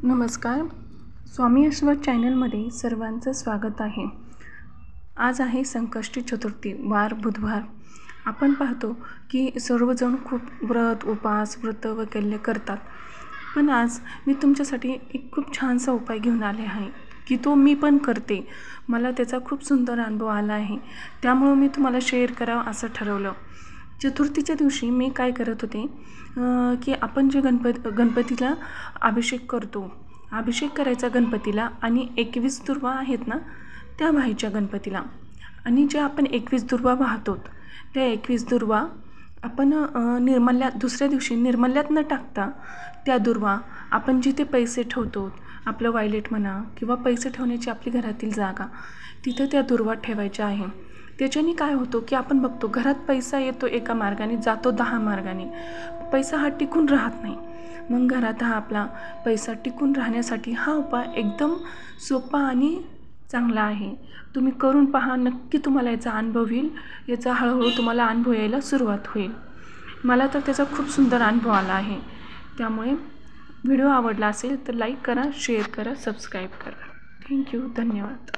नमस्कार. स्वामी आशीर्वाद चॅनलमध्ये सर्वांचं स्वागत आहे. आज आहे संकष्टी चतुर्थी, वार बुधवार. आपण पाहतो की सर्वजण खूप उपवास वगैरे करतात. पण आज मी तुमच्यासाठी एक खूप छानसा उपाय घेऊन आले आहे की तो मी पण करते. मला त्याचा खूप सुंदर अनुभव आला आहे, त्यामुळे मी तुम्हाला शेअर करावं असं ठरवलं. चतुर्थीच्या दिवशी मी काय करत होते की आपण जे गणपतीला अभिषेक करतो, अभिषेक करायचा गणपतीला आणि 21 दुर्वा आहेत ना त्या व्हायच्या गणपतीला. आणि जे आपण 21 दुर्वा वाहतो त्या 21 दुर्वा आपण दुसऱ्या दिवशी निर्मल्यात न टाकता त्या दुर्वा आपण जिथे पैसे ठेवतो, आपलं वॉलेट म्हणा किंवा पैसे ठेवण्याची आपली घरातील जागा, तिथं त्या दुर्वा ठेवायच्या आहे. त्याच्याने काय होतं की आपण बघतो घरात पैसा येतो एका मार्गाने, जातो 10 मार्गाने. पैसा हा टिकून राहत नाही. मग घरात हा आपला पैसा टिकून राहण्यासाठी हा उपाय एकदम सोपा आणि चांगला आहे. तुम्ही करून पहा, नक्की तुम्हाला याचा अनुभव येईल. याचा हळूहळू तुम्हाला अनुभव यायला सुरुवात होईल. मला तर त्याचा खूप सुंदर अनुभव आला आहे. त्यामुळे व्हिडिओ आवडला असेल तर लाईक करा, शेअर करा, सबस्क्राईब करा. थँक्यू. धन्यवाद.